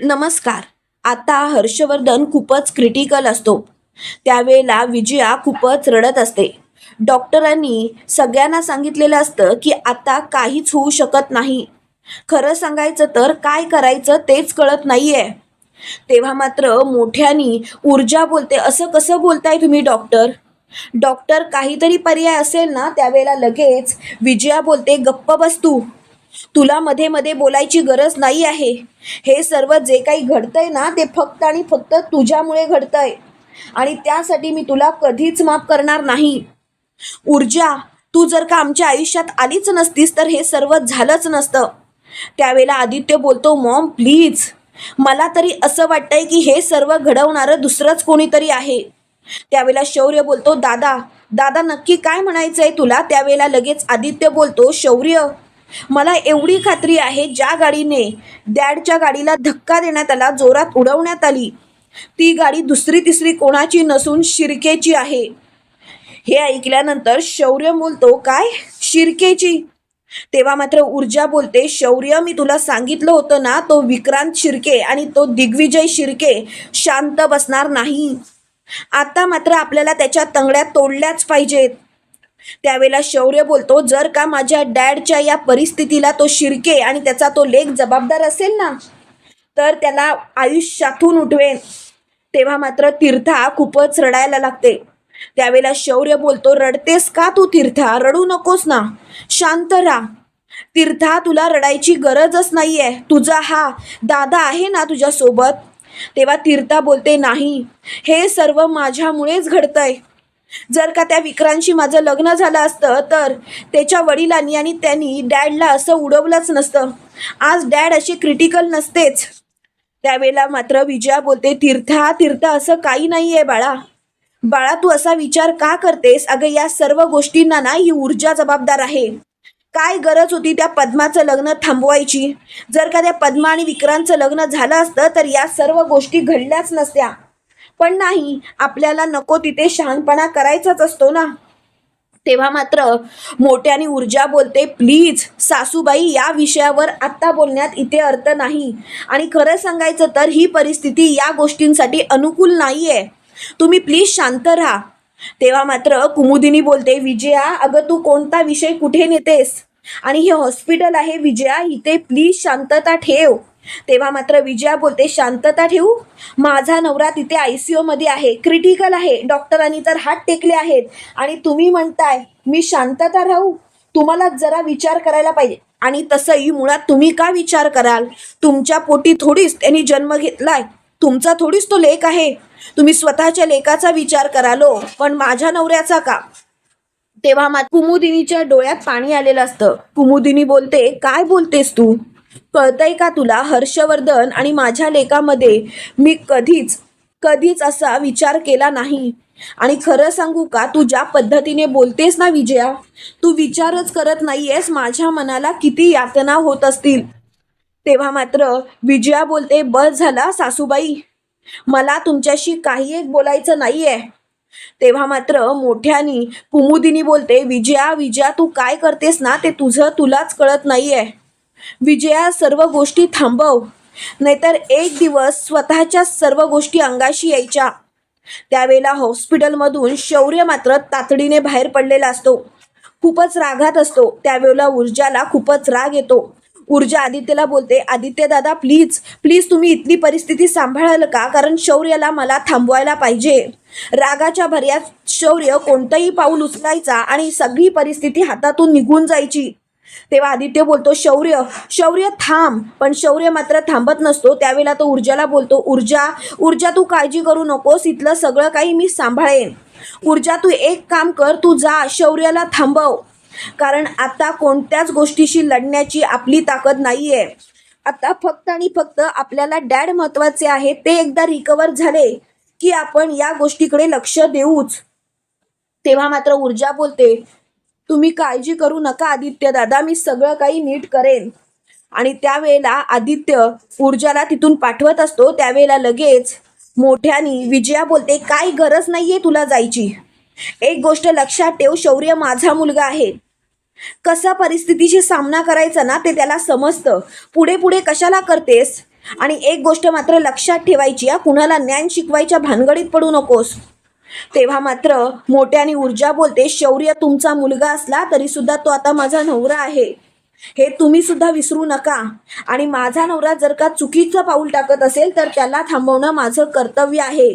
नमस्कार. आता हर्षवर्धन खूपच क्रिटिकल असतो. त्यावेळेला विजया खूपच रडत असते. डॉक्टरांनी सगळ्यांना सांगितलेलं असतं की आता काहीच होऊ शकत नाही. खरं सांगायचं तर काय करायचं तेच कळत नाहीये. तेव्हा मात्र मोठ्यानी ऊर्जा बोलते, असं कसं बोलताय तुम्ही डॉक्टर? डॉक्टर काहीतरी पर्याय असेल ना? त्यावेळेला लगेच विजया बोलते, गप्प बस तू. तुला मध्ये मध्ये बोलायची गरज नाही आहे. हे सर्व जे काही घडतंय ना ते फक्त आणि फक्त तुझ्यामुळे घडतंय आणि त्यासाठी मी तुला कधीच माफ करणार नाही. ऊर्जा, तू जर का आमच्या आयुष्यात आलीच नसतीस तर हे सर्व झालंच नसतं. त्यावेळेला आदित्य बोलतो, मॉम प्लीज, मला तरी असं वाटतंय की हे सर्व घडवणारं दुसरंच कोणीतरी आहे. त्यावेळेला शौर्य बोलतो, दादा दादा नक्की काय म्हणायचंय तुला? त्यावेळेला लगेच आदित्य बोलतो, शौर्य, मला एवढी खात्री आहे ज्या गाडीने डॅडच्या गाडीला धक्का देण्यात आला, जोरात उडवण्यात आली, ती गाडी दुसरी तिसरी कोणाची नसून शिर्केची आहे. हे ऐकल्यानंतर शौर्य बोलतो, काय शिर्केची? तेव्हा मात्र ऊर्जा बोलते, शौर्य, मी तुला सांगितलं होतं ना, तो विक्रांत शिर्के आणि तो दिग्विजय शिर्के शांत बसणार नाही. आता मात्र आपल्याला त्याच्या तंगड्या तोडल्याच पाहिजेत. त्यावेळेला शौर्य बोलतो, जर का माझ्या डॅडच्या या परिस्थितीला तो शिर्के आणि त्याचा तो लेक जबाबदार असेल ना, तर त्याला आयुष्यातून उठवेन. तेव्हा मात्र तीर्था खूपच रडायला लागते. त्यावेळेला शौर्य बोलतो, रडतेस का तू तीर्था? रडू नकोस ना, शांत राहा. तीर्था, तुला रडायची गरजच नाहीये. तुझा हा दादा आहे ना तुझ्या सोबत. तेव्हा तीर्था बोलते, नाही, हे सर्व माझ्यामुळेच घडतंय. जर का त्या विक्रांशी माझं लग्न झालं असतं तर त्याच्या वडिलांनी आणि त्यांनी डॅडला असं उडवलंच नसतं. आज डॅड असे क्रिटिकल नसतेच. त्यावेळेला मात्र विजया बोलते, तीर्था तीर्था, असं काही नाहीये बाळा. बाळा, तू असा विचार का करतेस? अगं, या सर्व गोष्टींना ना ही ऊर्जा जबाबदार आहे. काय गरज होती त्या पद्माचं लग्न थांबवायची? जर का त्या पद्मा आणि विक्रांतचं लग्न झालं असतं तर या सर्व गोष्टी घडल्याच नसत्या. पण नाही, आपल्याला नको तिथे शहाणपणा करायचाच असतो ना. तेव्हा मात्र मोठ्याने ऊर्जा बोलते, प्लीज सासूबाई, या विषयावर आत्ता बोलण्यात इथे अर्थ नाही. आणि खरं सांगायचं तर ही परिस्थिती या गोष्टींसाठी अनुकूल नाहीये. तुम्ही प्लीज शांत राहा. तेव्हा मात्र कुमुदिनी बोलते, विजया, अगं तू कोणता विषय कुठे नेतेस? आणि हे हॉस्पिटल आहे विजया, इथे प्लीज शांतता ठेव. तेव्हा मात्र विजया बोलते, शांतता ठेवू? माझा नवरा तिथे ICU मध्ये आहे, क्रिटिकल आहे, डॉक्टरांनी तर हात टेकले आहेत आणि तुम्ही म्हणताय मी शांतता राहू? तुम्हाला जरा विचार करायला पाहिजे. आणि तसंही मुळात तुम्ही का विचार कराल? तुमच्या पोटी थोडीच त्यांनी जन्म घेतलाय, तुमचा थोडीच तो लेक आहे. तुम्ही स्वतःच्या लेकाचा विचार करालो, पण माझ्या नवऱ्याचा का? तेव्हा कुमुदिनीच्या डोळ्यात पाणी आलेलं असतं. कुमुदिनी बोलते, काय बोलतेस तू? कळतंय का तुला? हर्षवर्धन आणि माझ्या लेकामध्ये मी कधीच कधीच असा विचार केला नाही. आणि खरं सांगू का, तू ज्या पद्धतीने बोलतेस ना विजया, तू विचारच करत नाहीयेस माझ्या मनाला किती यातना होत असतील. तेव्हा मात्र विजया बोलते, बस झाला सासूबाई, मला तुमच्याशी काही एक बोलायचं नाहीये. तेव्हा मात्र मोठ्यानी कुमुदिनी बोलते, विजया विजया, तू काय करतेस ना ते तुझं तुलाच कळत नाहीये. विजया, सर्व गोष्टी थांबव, नाहीतर एक दिवस स्वतःच्या सर्व गोष्टी अंगाशी यायच्या. त्यावेळेला हॉस्पिटलमधून शौर्य मात्र तातडीने बाहेर पडलेला असतो. खूपच रागात असतो. त्यावेळेला ऊर्जाला खूपच राग येतो. ऊर्जा आदित्यला बोलते, आदित्य दादा, प्लीज प्लीज तुम्ही इथली परिस्थिती सांभाळाल का? कारण शौर्याला मला थांबवायला पाहिजे. रागाच्या भर्यात शौर्य कोणतंही पाऊल उचलायचा आणि सगळी परिस्थिती हातातून निघून जायची. तेव्हा आदित्य बोलतो, शौर्य शौर्य थांब. पण शौर्य मात्र थांबत नसतो. त्यावेळेला तो ऊर्जाला बोलतो, ऊर्जा ऊर्जा, तू काळजी करू नकोस, इथलं सगळं काही मी सांभाळेन. ऊर्जा, तू एक काम कर, तू जा, शौर्याला थांबव. कारण आता कोणत्याच गोष्टीशी लढण्याची आपली ताकद नाहीये. आता फक्त आणि फक्त आपल्याला डॅड महत्वाचे आहे. ते एकदा रिकवर झाले की आपण या गोष्टीकडे लक्ष देऊच. तेव्हा मात्र ऊर्जा बोलते, तुम्ही काळजी करू नका आदित्य दादा, मी सगळं काही नीट करेन. आणि त्यावेळेला आदित्य ऊर्जाला तिथून पाठवत असतो. त्यावेळेला लगेच मोठ्यानी विजया बोलते, काय गरज नाहीये तुला जायची. एक गोष्ट लक्षात ठेव, शौर्य माझा मुलगा आहे. कसा परिस्थितीशी सामना करायचा ना ते त्याला समजतं. पुढे पुढे कशाला करतेस? आणि एक गोष्ट मात्र लक्षात ठेवायची, कुणाला ज्ञान शिकवायच्या भानगडीत पडू नकोस. तेव्हा मात्र मोठ्याने ऊर्जा बोलते, शौर्य तुमचा मुलगा असला तरी सुद्धा तो आता माझा नवरा आहे, हे तुम्ही सुद्धा विसरू नका. आणि माझा नवरा जर का चुकीचं पाऊल टाकत असेल तर त्याला थांबवणं माझं कर्तव्य आहे.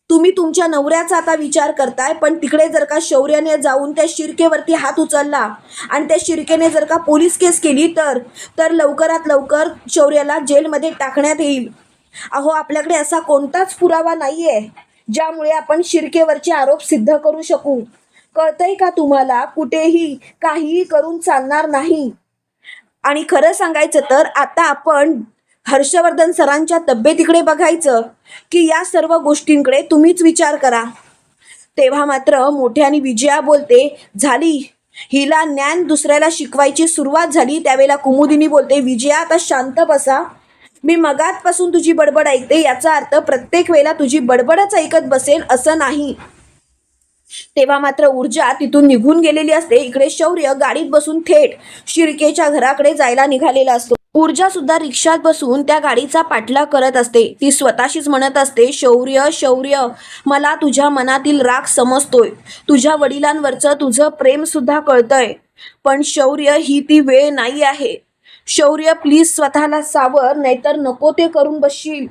तुम्ही तुमच्या नवऱ्याचा आता विचार करताय, पण तिकडे जर का शौर्याने जाऊन त्या शिर्केवरती हात उचलला आणि त्या शिर्केने जर का पोलीस केस केली तर लवकरात लवकर शौर्याला जेलमध्ये टाकण्यात येईल. अहो, आपल्याकडे असा कोणताच पुरावा नाहीये ज्यामुळे आपण शिर्केवरचे आरोप सिद्ध करू शकू. कळतंय का तुम्हाला? कुठेही काहीही करून चालणार नाही. आणि खरं सांगायचं तर आता आपण हर्षवर्धन सरांच्या तब्येतीकडे बघायचं की या सर्व गोष्टींकडे तुम्हीच विचार करा. तेव्हा मात्र मोठ्याने विजया बोलते, झाली हिला ज्ञान दुसऱ्याला शिकवायची सुरुवात झाली. त्यावेळेला कुमुदिनी बोलते, विजया आता शांत बसा. मी मगातपासून तुझी बडबड ऐकते, याचा अर्थ प्रत्येक वेळेला तुझी बडबडच ऐकत बसेल असं नाही. तेव्हा मात्र ऊर्जा तिथून निघून गेलेली असते. इकडे शौर्य गाडीत बसून थेट शिर्केच्या घराकडे जायला निघालेला असतो. ऊर्जा सुद्धा रिक्षात बसून त्या गाडीचा पाठलाग करत असते. ती स्वतःशीच म्हणत असते, शौर्य शौर्य, मला तुझ्या मनातील राग समजतोय, तुझ्या वडिलांवरचं तुझं प्रेम सुद्धा कळतंय, पण शौर्य ही ती वेळ नाही आहे. शौर्य प्लीज स्वतःला सावर, नाहीतर नको ते करून बसशील.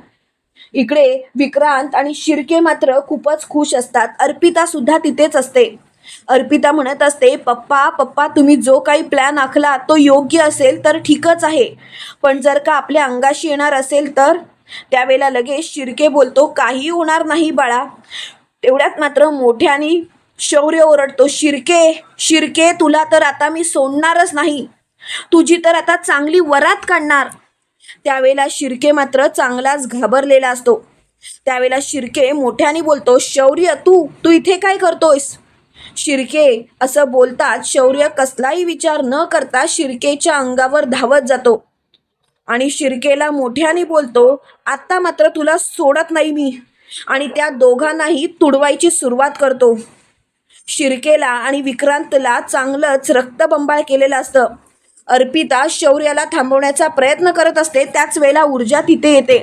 इकडे विक्रांत आणि शिर्के मात्र खूपच खुश असतात. अर्पिता सुद्धा तिथेच असते. अर्पिता म्हणत असते, पप्पा पप्पा, तुम्ही जो काही प्लॅन आखला तो योग्य असेल तर ठीकच आहे, पण जर का आपल्या अंगाशी येणार असेल तर? त्यावेळेला लगेच शिर्के बोलतो, काही होणार नाही बाळा. तेवढ्यात मात्र मोठ्याने शौर्य ओरडतो, शिर्के शिर्के, तुला तर आता मी सोडणारच नाही, तुझी तर आता चांगली वरात काढणार. त्यावेळेला शिर्के मात्र चांगलाच घाबरलेला असतो. त्यावेळेला शिर्के मोठ्याने बोलतो, शौर्य तू इथे काय करतोयस? शिर्के असं बोलतात शौर्य कसलाही विचार न करता शिर्केच्या अंगावर धावत जातो आणि शिर्केला मोठ्याने बोलतो, आता मात्र तुला सोडत नाही मी. आणि त्या दोघांनाही तुडवायची सुरुवात करतो. शिर्केला आणि विक्रांतला चांगलंच रक्तबंबाळ केलेलं असतं. अर्पिता शौर्याला थांबवण्याचा प्रयत्न करत असते. त्याच वेळेला ऊर्जा तिथे येते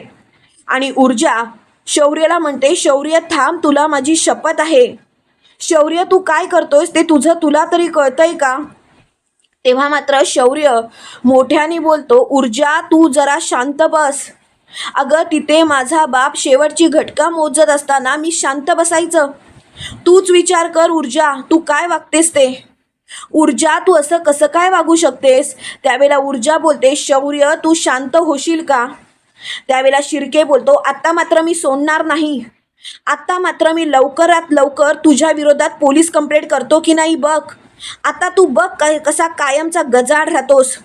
आणि ऊर्जा शौर्याला म्हणते, शौर्य थांब, तुला माझी शपथ आहे. शौर्य तू काय करतोयस ते तुला तरी कळतंय का? तेव्हा मात्र शौर्य मोठ्याने बोलतो, ऊर्जा तू जरा शांत बस. अगं, तिथे माझा बाप शेवटची घटका मोजत असताना मी शांत बसायचं? तूच विचार कर ऊर्जा, तू काय वागतेस ते. ऊर्जा तू असं कसं काय वागू शकतेस? त्यावेळेला ऊर्जा बोलते, शौर्य तू शांत होशील का? त्यावेळेला शिर्के बोलतो, आता मात्र मी सोडणार नाही. आता मात्र मी लवकरात लवकर तुझ्या विरोधात पोलीस कंप्लेंट करतो की नाही बघ. आता तू बघ कसा कायमचा गजाड राहतोस.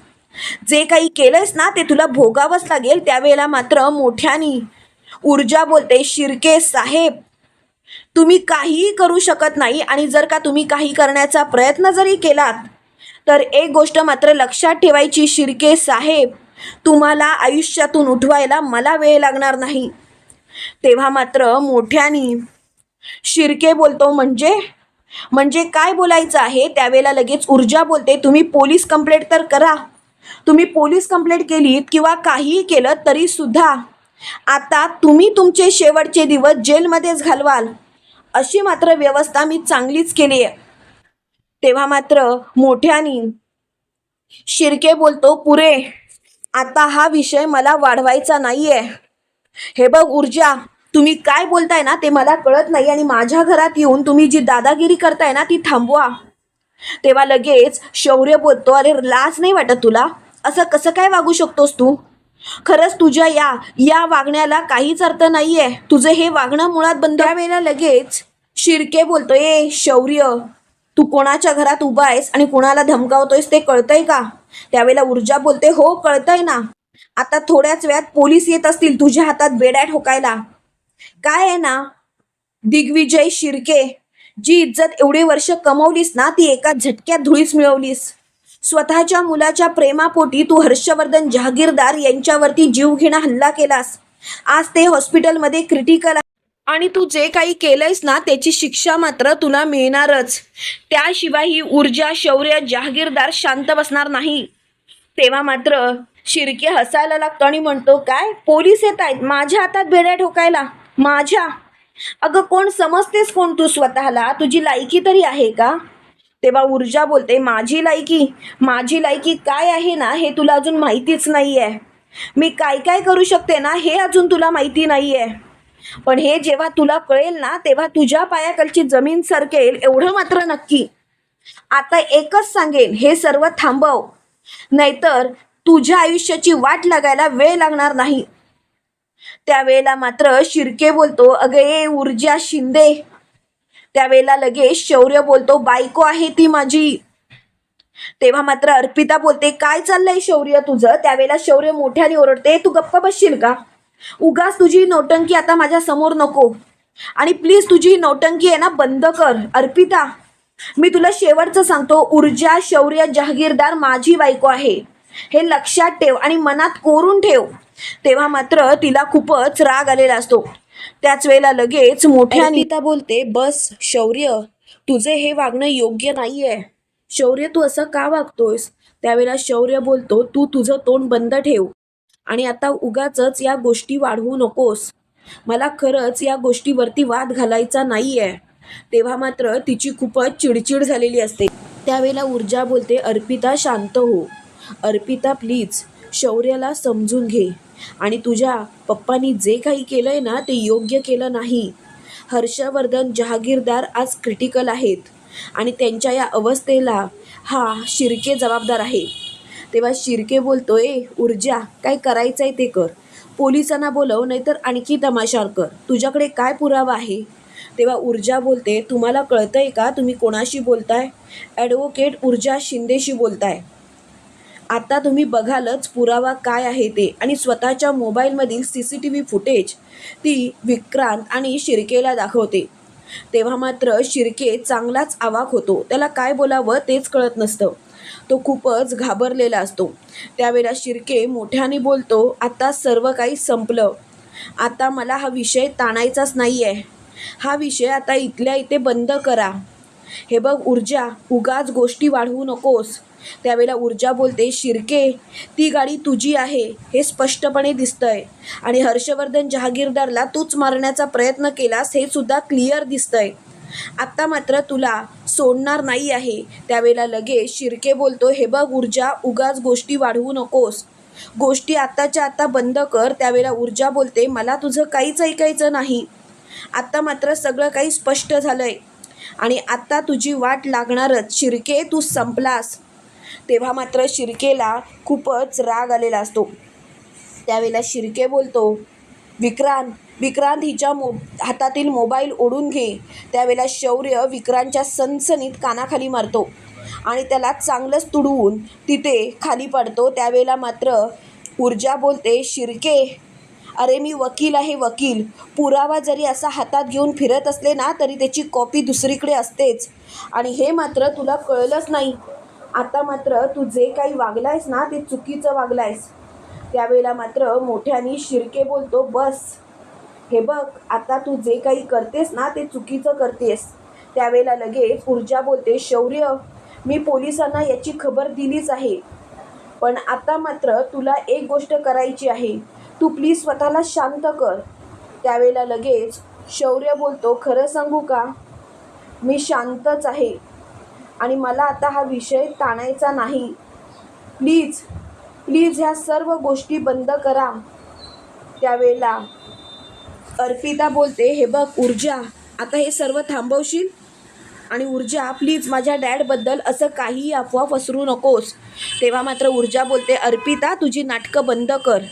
जे काही केलंयस ना ते तुला भोगावंच लागेल. त्यावेळेला मात्र मोठ्याने ऊर्जा बोलते, शिर्के साहेब, तुम्ही काहीही करू शकत नाही आणि जर का तुम्ही काही करण्याचा प्रयत्न जरी केलात तर एक गोष्ट मात्र लक्षात ठेवायची, शिर्के साहेब, तुम्हाला आयुष्यातून उठवायला मला वेळ लागणार नाही. तेव्हा मात्र मोठ्याने शिर्के बोलतो, म्हणजे काय बोलायचं आहे? त्यावेळेला लगेच ऊर्जा बोलते, तुम्ही पोलीस कंप्लेंट तर करा. तुम्ही पोलीस कंप्लेंट केलीत किंवा काहीही केलं तरी सुद्धा आता तुम्ही तुमचे शेवटचे दिवस जेलमध्येच घालवाल, अशी मात्र व्यवस्था मी चांगलीच केली आहे. तेव्हा मात्र मोठ्याने शिर्के बोलतो, पुरे, आता हा विषय मला वाढवायचा नाहीये. हे बघ ऊर्जा, तुम्ही काय बोलताय ना ते मला कळत नाही आणि माझ्या घरात येऊन तुम्ही जी दादागिरी करताय ना ती थांबवा. तेव्हा लगेच शौर्य बोलतो, अरे लाज नाही वाटत तुला? असं कसं काय वागू शकतोस तू? खरंच तुझ्या या वागण्याला काहीच अर्थ नाहीये. तुझं हे वागणं मुळात बंद. त्यावेळेला लगेच शिर्के बोलतो, ए शौर्य, तू कोणाच्या घरात उभा आहेस आणि कोणाला धमकावतोयस ते कळतंय का? त्यावेळेला ऊर्जा बोलते, हो कळतंय ना. आता थोड्याच वेळात पोलीस येत असतील तुझ्या हातात बेड्या ठोकायला. काय आहे ना दिग्विजय शिर्के, जी इज्जत एवढे वर्ष कमवलीस ना ती एका झटक्यात धुळीस मिळवलीस. स्वतःच्या मुलाच्या प्रेमापोटी तू हर्षवर्धन जहागीरदार यांच्यावरती जीवघेणा हल्ला केलास. आज ते हॉस्पिटलमध्ये क्रिटिकल आहे आणि तू जे काही केलंयस ना त्याची शिक्षा मात्र तुला मिळणारच. त्याशिवाय ही ऊर्जा शौर्य जहागीरदार शांत बसणार नाही. तेव्हा मात्र शिर्के हसायला लागतो आणि म्हणतो, काय पोलीस येत आहेत माझ्या हातात बेड्या ठोकायला? माझ्या? अगं कोण समजतेस कोण तू स्वतःला? तुझी लायकी तरी आहे का? तेव्हा ऊर्जा बोलते, माझी लायकी काय आहे ना हे तुला अजून माहितीच नाही आहे. मी काय काय करू शकते ना हे अजून तुला माहिती नाही आहे. पण हे जेव्हा तुला कळेल ना तेव्हा तुझ्या पायाखालची जमीन सरकेल एवढं मात्र नक्की. आता एकच सांगेन, हे सर्व थांबव, नाहीतर तुझ्या आयुष्याची वाट लागायला वेळ लागणार नाही. त्यावेळेला मात्र शिर्के बोलतो, अगं ए ऊर्जा शिंदे. त्यावेळेला लगेच शौर्य बोलतो, बायको आहे ती माझी. तेव्हा मात्र अर्पिता बोलते, काय चाललंय शौर्य तुझं? त्यावेळेला शौर्य मोठ्याने ओरडते, तू गप्प बसशील का? उगाच तुझी नौटंकी आता माझ्या समोर नको. आणि प्लीज तुझी नौटंकी आहे ना बंद कर. अर्पिता, मी तुला शेवटचं सांगतो, ऊर्जा शौर्य जहागीरदार माझी बायको आहे, हे लक्षात ठेव आणि मनात कोरून ठेव. तेव्हा मात्र तिला खूपच राग आलेला असतो. त्याच वेळेला लगेच मोठ्या अर्पिता बोलते, बस शौर्य, तुझे हे वागणं योग्य नाहीये. शौर्य तू असं का वागतोयस? त्यावेळेला शौर्य बोलतो, तू तुझं तोंड बंद ठेव आणि आता उगाचच या गोष्टी वाढवू नकोस. मला खरंच या गोष्टीवरती वाद घालायचा नाहीये. तेव्हा मात्र तिची खूपच चिडचिड झालेली असते. त्यावेळेला ऊर्जा बोलते, अर्पिता शांत हो. अर्पिता प्लीज शौर्याला समजून घे आणि तुझ्या पप्पांनी जे काही केलंय ना ते योग्य केलं नाही. हर्षवर्धन जहागीरदार आज क्रिटिकल आहेत आणि त्यांच्या या अवस्थेला हा शिर्के जबाबदार आहे. तेव्हा शिर्के बोलतोय, ऊर्जा काय करायचंय ते कर, पोलिसांना बोलव नाहीतर आणखी तमाशा कर, तुझ्याकडे काय पुरावा आहे? तेव्हा ऊर्जा बोलते, तुम्हाला कळतंय का तुम्ही कोणाशी बोलताय? ॲडव्होकेट ऊर्जा शिंदेशी बोलताय. आता तुम्ही बघालच पुरावा काय आहे ते. आणि स्वतःच्या मोबाईलमधील CCTV फुटेज ती विक्रांत आणि शिर्केला दाखवते. तेव्हा मात्र शिर्के चांगलाच अवाक होतो. त्याला काय बोलावं तेच कळत नसतं. तो खूपच घाबरलेला असतो. त्यावेळेला शिर्के मोठ्याने बोलतो, आता सर्व काही संपलं. आता मला हा विषय ताणायचाच नाही आहे. हा विषय आता इथल्या इथे बंद करा. हे बघ ऊर्जा, उगाच गोष्टी वाढवू नकोस. त्यावेळेला ऊर्जा बोलते, शिर्के ती गाडी तुझी आहे हे स्पष्टपणे दिसतंय आणि हर्षवर्धन जहागीरदारला तूच मारण्याचा प्रयत्न केलास हे सुद्धा क्लिअर दिसतंय. आता मात्र तुला सोडणार नाही आहे. त्यावेळेला लगेच शिर्के बोलतो, हे बघ ऊर्जा, उगाच गोष्टी वाढवू नकोस. गोष्टी आत्ताच्या आता बंद कर. त्यावेळेला ऊर्जा बोलते, मला तुझं काहीच ऐकायचं नाही. आता मात्र सगळं काही स्पष्ट झालंय आणि आता तुझी वाट लागणारच. शिर्के तू संपलास. तेव्हा मात्र शिर्केला खूपच राग आलेला असतो. त्यावेळेला शिर्के बोलतो, विक्रांत हिच्या हातातील मोबाईल ओढून घे. त्यावेळेला शौर्य विक्रांतच्या सनसनीत कानाखाली मारतो आणि त्याला चांगलंच तुडवून तिथे खाली पडतो. त्यावेळेला मात्र ऊर्जा बोलते, शिर्के अरे मी वकील आहे, वकील. पुरावा जरी असा हातात घेऊन फिरत असले ना तरी त्याची कॉपी दुसरीकडे असतेच आणि हे मात्र तुला कळलंच नाही. आता मात्र तू जे काही वागलायस ना ते चुकीचं वागलायस. त्यावेळेला मात्र मोठ्याने शिर्के बोलतो, बस हे बघ, आता तू जे काही करतेस ना ते चुकीचं करतेस. त्यावेळेला लगेच ऊर्जा बोलते, शौर्य मी पोलिसांना याची खबर दिलीच आहे, पण आता मात्र तुला एक गोष्ट करायची आहे. तू प्लीज स्वतःला शांत कर. त्यावेळेला लगेच शौर्य बोलतो, खरं सांगू का, मी शांतच आहे आणि मला आता हा विषय ताणायचा नाही. प्लीज ह्या सर्व गोष्टी बंद करा. त्यावेळेला अर्पिता बोलते, हे बघ ऊर्जा, आता हे सर्व थांबवशील? आणि ऊर्जा प्लीज माझ्या डॅडबद्दल असं काही अफवा पसरू नकोस. तेव्हा मात्र ऊर्जा बोलते, अर्पिता तुझी नाटकं बंद कर.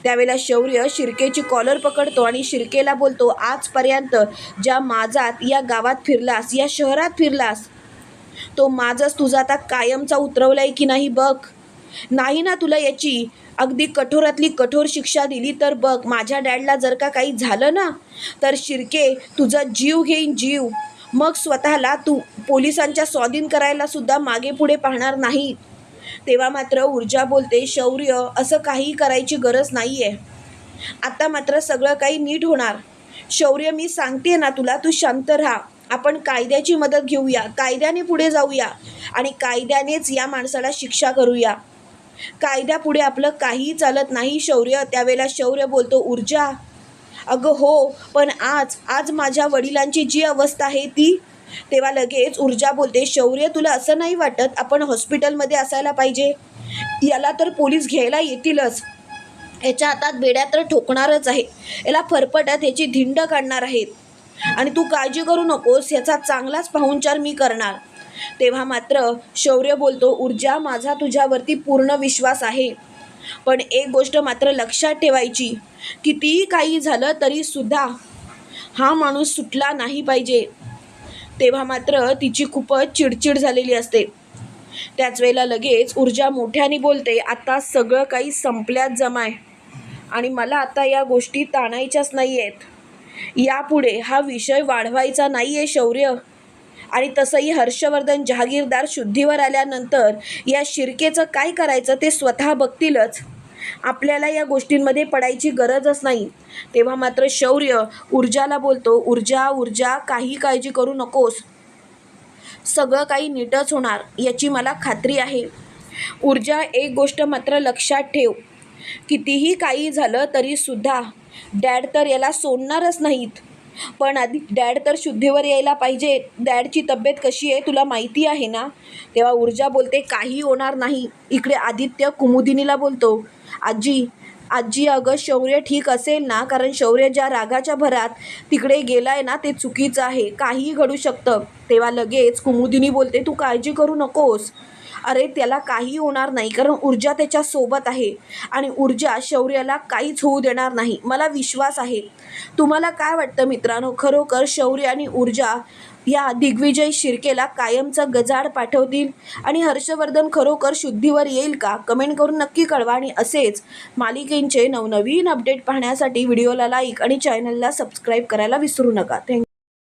त्यावेळेला शौर्य शिर्केची कॉलर पकडतो आणि शिर्केला बोलतो, आजपर्यंत ज्या माझात या गावात फिरलास, या शहरात फिरलास, तो माझंच तुझा आता कायमचा उतरवलाय की नाही बघ. नाही ना तुला याची अगदी कठोरातली कठोर शिक्षा दिली तर बघ, माझ्या डॅडला जर का काही झालं ना तर शिर्के तुझा जीव घेईन, जीव. मग स्वतःला तू पोलिसांच्या स्वाधीन करायला सुद्धा मागे पुढे पाहणार नाही. तेव्हा मात्र ऊर्जा बोलते, शौर्य असं काही करायची गरज नाही आहे. आता मात्र सगळं काही नीट होणार. शौर्य मी सांगते ना तुला, तू शांत राहा. आपण कायद्याची मदत घेऊया, कायद्याने पुढे जाऊया आणि कायद्यानेच या माणसाला शिक्षा करूया. कायद्यापुढे आपलं काहीही चालत नाही शौर्य. त्यावेळेला शौर्य बोलतो, ऊर्जा अगं हो, पण आज आज माझ्या वडिलांची जी अवस्था आहे ती. तेव्हा लगेच ऊर्जा बोलते, शौर्य तुला असं नाही वाटत आपण हॉस्पिटलमध्ये असायला पाहिजे? याला तर पोलीस घ्यायला येतीलच. याच्या हातात बेड्या तर ठोकणारच आहे. याला फरफटत याची धिंड काढणार आहेत. आणि तू काळजी करू नकोस, याचा चांगलाच पाहुणचार मी करणार. तेव्हा मात्र शौर्य बोलतो, ऊर्जा माझा तुझ्यावरती पूर्ण विश्वास आहे, पण एक गोष्ट मात्र लक्षात ठेवायची, कितीही काही झालं तरी सुद्धा हा माणूस सुटला नाही पाहिजे. तेव्हा मात्र तिची खूपच चिडचिड झालेली असते. त्याच वेळेला लगेच ऊर्जा मोठ्याने बोलते, आता सगळं काही संपल्यात जमाय आणि मला आता या गोष्टी ताणायच्याच नाही आहेत. यापुढे हा विषय वाढवायचा नाही आहे शौर्य. आणि तसंही हर्षवर्धन जहागीरदार शुद्धीवर आल्यानंतर या शिर्केचं काय करायचं ते स्वतः बघतीलच. आपल्याला या गोष्टींमध्ये पडायची गरजच नाही. तेव्हा मात्र शौर्य ऊर्जाला बोलतो, ऊर्जा ऊर्जा काही काळजी करू नकोस, सगळं काही नीटच होणार याची मला खात्री आहे. ऊर्जा एक गोष्ट मात्र लक्षात ठेव, कितीही काही झालं तरीसुद्धा डॅड तर याला सोडणारच नाहीत, पण आधी डॅड तर शुद्धीवर यायला पाहिजे. डॅडची तब्येत कशी आहे तुला माहिती आहे ना? तेव्हा ऊर्जा बोलते, काही होणार नाही. इकडे आदित्य कुमुदिनीला बोलतो, आजी आजी अगं शौर्य ठीक असेल ना? कारण शौर्य ज्या रागाच्या भरात तिकडे गेलाय ना ते चुकीचं आहे, काहीही घडू शकतं. तेव्हा लगेच कुमुदिनी बोलते, तू काळजी करू नकोस. अरे त्याला काही होणार नाही, कारण ऊर्जा त्याच्यासोबत आहे आणि ऊर्जा शौर्याला काहीच होऊ देणार नाही, मला विश्वास आहे. तुम्हाला काय वाटतं मित्रांनो, खरोखर शौर्य आणि ऊर्जा या दिग्विजय शिर्केला कायमचा गजाड पाठवतील आणि हर्षवर्धन खरोखर शुद्धीवर येईल का? कमेंट करून नक्की कळवा. आणि असेच मालिकेंचे नवनवीन अपडेट पाहण्यासाठी व्हिडिओला लाईक आणि चॅनलला सबस्क्राईब करायला विसरू नका. थँक्यू.